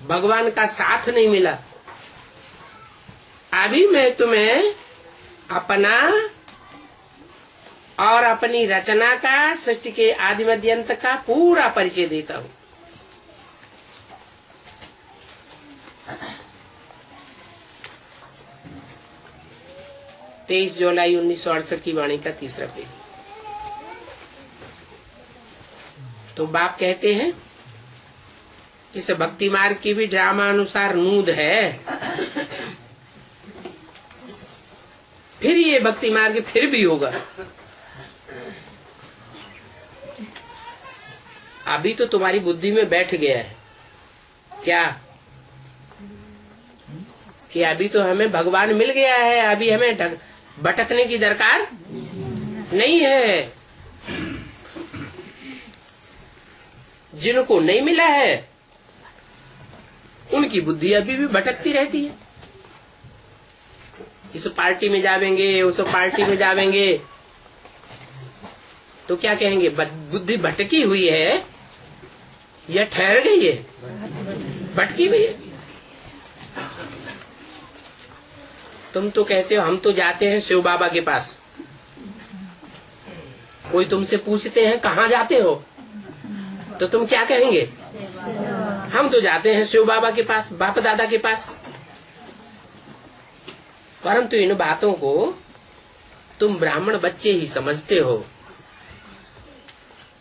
भगवान का साथ नहीं मिला। अभी मैं तुम्हें अपना और अपनी रचना का, सृष्टि के आदि मध्य अंत का पूरा परिचय देता हूँ। तेईस जुलाई 1968 की वाणी का तीसरा पेज। तो बाप कहते हैं इस भक्ति मार्ग की भी ड्रामा अनुसार नूद है। फिर ये भक्ति मार्ग फिर भी होगा। अभी तो तुम्हारी बुद्धि में बैठ गया है क्या कि अभी तो हमें भगवान मिल गया है, अभी हमें भटकने की दरकार नहीं है। जिनको नहीं मिला है उनकी बुद्धि अभी भी भटकती रहती है। इस पार्टी में जावेंगे, उस पार्टी में जावेंगे, तो क्या कहेंगे, बुद्धि भटकी हुई है या ठहर गई है? भटकी हुई है। तुम तो कहते हो हम तो जाते हैं शिव बाबा के पास। कोई तुमसे पूछते हैं कहाँ जाते हो, तो तुम क्या कहेंगे? हम तो जाते हैं शिव बाबा के पास, बाप दादा के पास। परंतु इन बातों को तुम ब्राह्मण बच्चे ही समझते हो।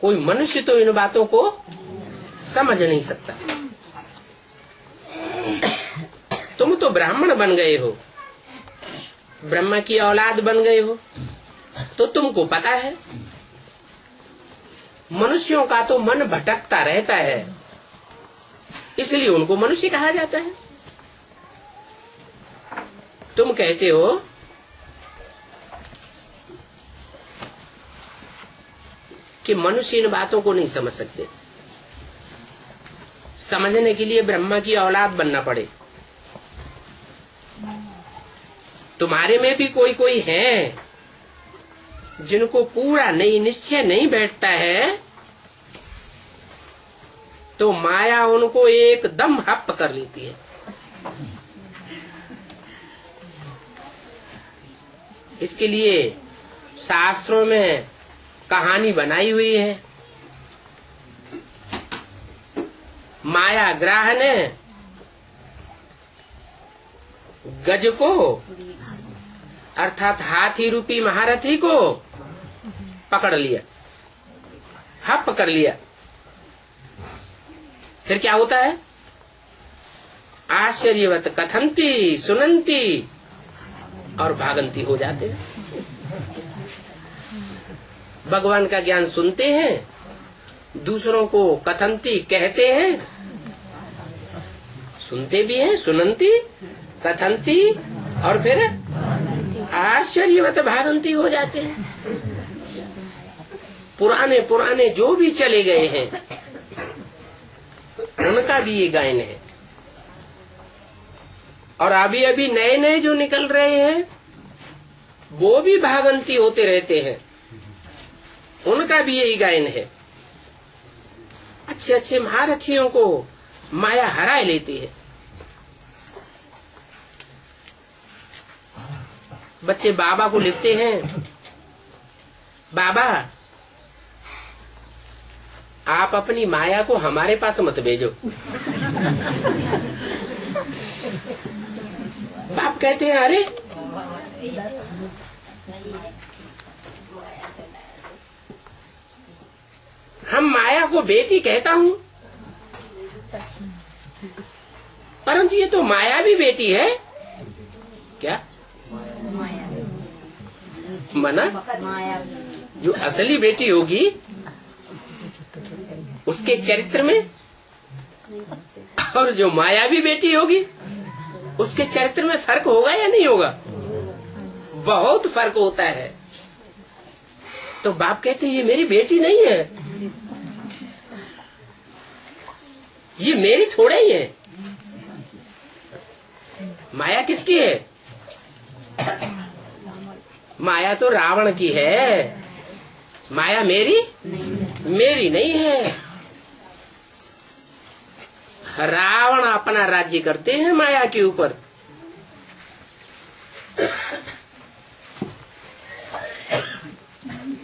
कोई मनुष्य तो इन बातों को समझ नहीं सकता। तुम तो ब्राह्मण बन गए हो, ब्रह्मा की औलाद बन गए हो, तो तुमको पता है। मनुष्यों का तो मन भटकता रहता है, इसलिए उनको मनुष्य कहा जाता है। तुम कहते हो कि मनुष्य इन बातों को नहीं समझ सकते। समझने के लिए ब्रह्मा की औलाद बनना पड़े। तुम्हारे में भी कोई कोई है जिनको पूरा नहीं निश्चय नहीं बैठता है, तो माया उनको एकदम हप कर लेती है। इसके लिए शास्त्रों में कहानी बनाई हुई है। माया ग्राह ने गज को अर्थात हाथी रूपी महारथी को पकड़ लिया, हप कर लिया। फिर क्या होता है? आश्चर्यवत कथंती सुनंती और भागंती हो जाते हैं। भगवान का ज्ञान सुनते हैं दूसरों को कथंती कहते हैं, सुनते भी हैं, सुनंती कथंती, और फिर आश्चर्यवत भागंती हो जाते हैं। पुराने पुराने जो भी चले गए हैं उनका भी ये गायन है, और अभी अभी नए नए जो निकल रहे हैं वो भी भागंती होते रहते हैं, उनका भी यही गायन है। अच्छे अच्छे महारथियों को माया हराए लेती है। बच्चे बाबा को लिखते हैं, बाबा आप अपनी माया को हमारे पास मत भेजो। बाप कहते हैं, अरे हम माया को बेटी कहता हूं, परंतु ये तो माया भी बेटी है क्या? मना जो असली बेटी होगी उसके चरित्र में, और जो मायावी बेटी होगी उसके चरित्र में फर्क होगा या नहीं होगा? बहुत फर्क होता है। तो बाप कहते हैं ये मेरी बेटी नहीं है, ये मेरी थोड़ा ही है। माया किसकी है? माया तो रावण की है, माया मेरी मेरी नहीं है। रावण अपना राज्य करते हैं माया के ऊपर।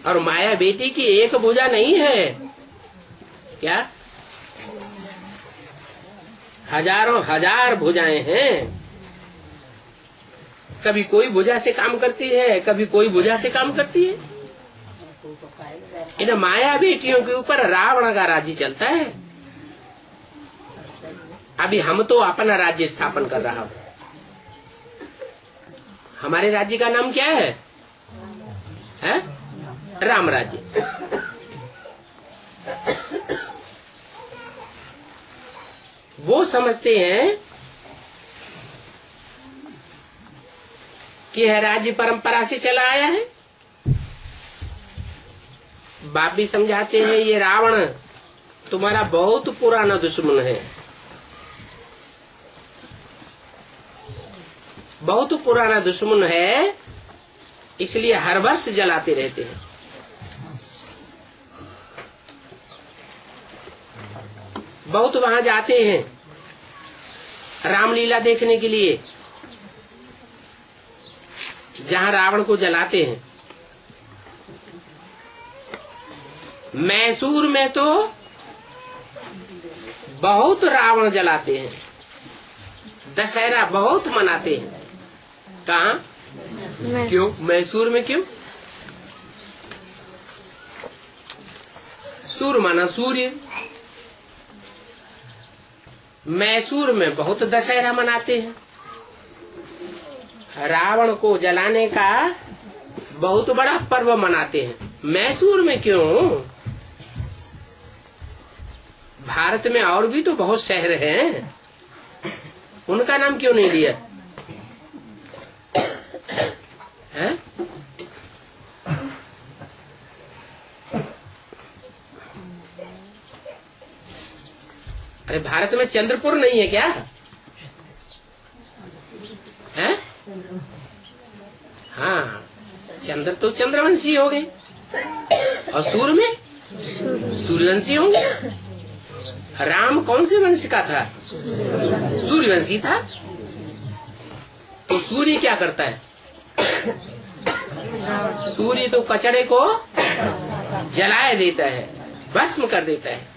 और माया बेटी की एक भुजा नहीं है क्या? हजारों हजार भुजाएं हैं। कभी कोई भुजा से काम करती है, कभी कोई भुजा से काम करती है। इन माया बेटियों के ऊपर रावण का राज्य चलता है। अभी हम तो अपना राज्य स्थापन कर रहा हूं। हमारे राज्य का नाम क्या है? राम राज्य। वो समझते हैं कि यह राज्य परंपरा से चला आया है। बाप भी समझाते हैं ये रावण तुम्हारा बहुत पुराना दुश्मन है, बहुत पुराना दुश्मन है, इसलिए हर वर्ष जलाते रहते हैं। बहुत वहां जाते हैं रामलीला देखने के लिए, जहां रावण को जलाते हैं। मैसूर में तो बहुत रावण जलाते हैं, दशहरा बहुत मनाते हैं। कहाँ? क्यों? मैसूर में क्यों? सूर माना सूर्य। मैसूर में बहुत दशहरा मनाते हैं। रावण को जलाने का बहुत बड़ा पर्व मनाते हैं। मैसूर में क्यों? भारत में और भी तो बहुत शहर हैं, उनका नाम क्यों नहीं लिया? हैं? अरे भारत में चंद्रपुर नहीं है क्या? हैं? हाँ, चंद्र तो चंद्रवंशी हो गए, और सूर्य में सूर्यवंशी होंगे। राम कौन से वंश का था? सूर्यवंशी था। तो सूर्य क्या करता है? सूर्य तो कचड़े को जलाए देता है, भस्म कर देता है।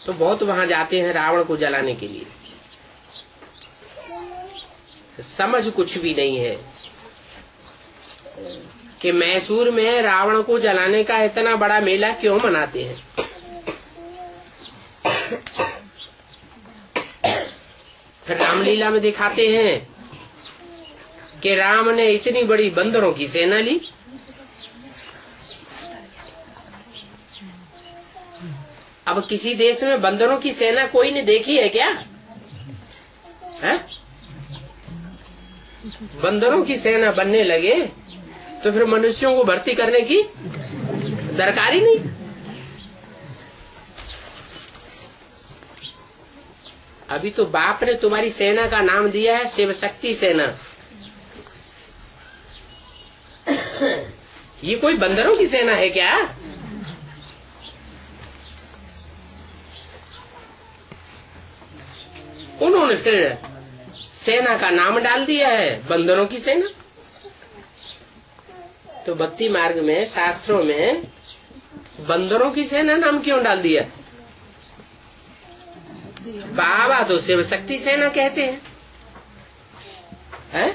तो बहुत वहां जाते हैं रावण को जलाने के लिए। समझ कुछ भी नहीं है कि मैसूर में रावण को जलाने का इतना बड़ा मेला क्यों मनाते हैं। फिर रामलीला में दिखाते हैं कि राम ने इतनी बड़ी बंदरों की सेना ली। अब किसी देश में बंदरों की सेना कोई ने देखी है क्या? है? बंदरों की सेना बनने लगे तो फिर मनुष्यों को भर्ती करने की दरकार ही नहीं। अभी तो बाप ने तुम्हारी सेना का नाम दिया है शिव शक्ति सेना। ये कोई बंदरों की सेना है क्या? उन्होंने फिर सेना का नाम डाल दिया है बंदरों की सेना। तो भक्ति मार्ग में शास्त्रों में बंदरों की सेना नाम क्यों डाल दिया? बाबा तो शिव शक्ति सेना कहते हैं, है?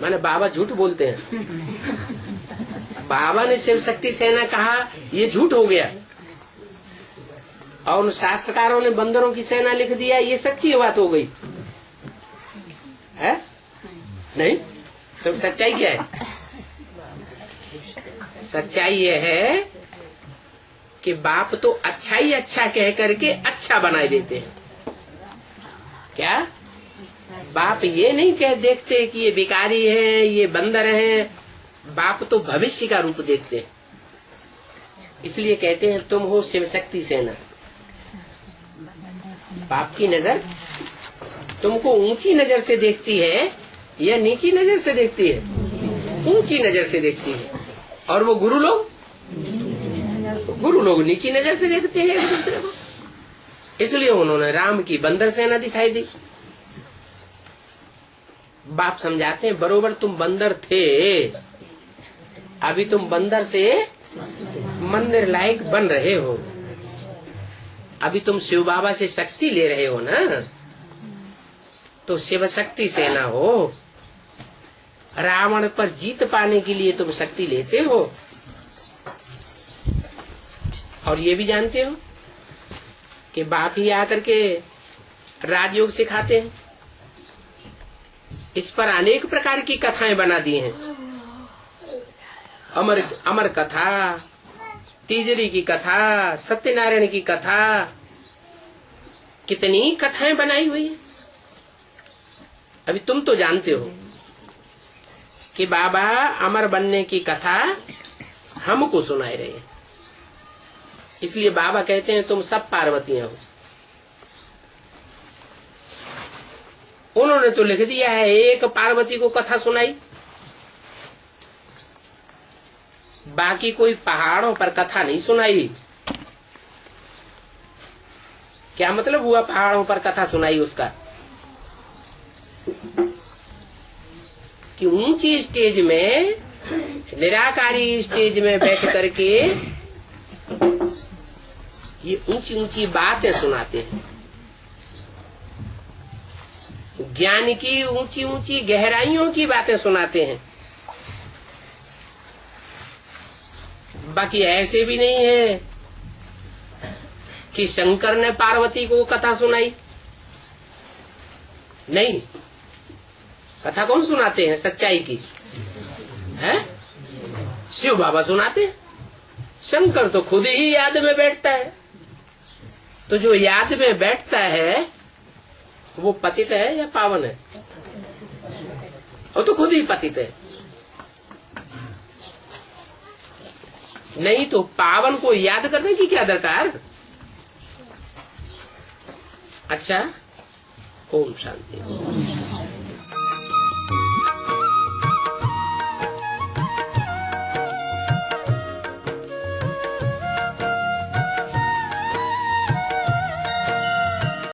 माने बाबा झूठ बोलते हैं। बाबा ने शिव शक्ति सेना कहा, ये झूठ हो गया। और उन शास्त्रकारों ने बंदरों की सेना लिख दिया, ये सच्ची बात हो गई है? नहीं तो सच्चाई क्या है? सच्चाई ये है कि बाप तो अच्छा ही अच्छा कह करके अच्छा बनाए देते हैं। क्या बाप ये नहीं कह देखते कि ये भिखारी है, ये बंदर है। बाप तो भविष्य का रूप देखते हैं। इसलिए कहते हैं तुम हो शिव शक्ति सेना। बाप की नजर तुमको ऊंची नजर से देखती है या नीची नजर से देखती है? ऊंची नजर से देखती है। और वो गुरु लोग नीची नजर से देखते हैं एक दूसरे को। इसलिए उन्होंने राम की बंदर सेना दिखाई दी। बाप समझाते हैं बरोबर तुम बंदर थे, अभी तुम बंदर से मंदिर लायक बन रहे हो। अभी तुम शिव बाबा से शक्ति ले रहे हो ना, तो शिव शक्ति सेना हो। रावण पर जीत पाने के लिए तुम शक्ति लेते हो। और ये भी जानते हो कि बाप ही आकर के राजयोग सिखाते हैं। इस पर अनेक प्रकार की कथाएं बना दी हैं। अमर कथा, तीजरी की कथा, सत्यनारायण की कथा, कितनी कथाएं बनाई हुई है। अभी तुम तो जानते हो कि बाबा अमर बनने की कथा हमको सुनाए रहे हैं। इसलिए बाबा कहते हैं तुम सब पार्वतियां हो। उन्होंने तो लिख दिया है, एक पार्वती को कथा सुनाई, बाकी कोई पहाड़ों पर कथा नहीं सुनाई। क्या मतलब हुआ पहाड़ों पर कथा सुनाई? उसका कि ऊंची स्टेज में, निराकारी स्टेज में बैठ करके ये ऊंची ऊंची बातें सुनाते हैं। ज्ञान की ऊंची ऊंची गहराइयों की बातें सुनाते हैं। बाकी ऐसे भी नहीं है कि शंकर ने पार्वती को कथा सुनाई। नहीं, कथा कौन सुनाते हैं सच्चाई की? है शिव बाबा सुनाते हैं। शंकर तो खुद ही याद में बैठता है। तो जो याद में बैठता है वो पतित है या पावन है? वो तो खुद ही पतित है। नहीं तो पावन को याद करने की क्या दरकार? अच्छा, ओम शांति।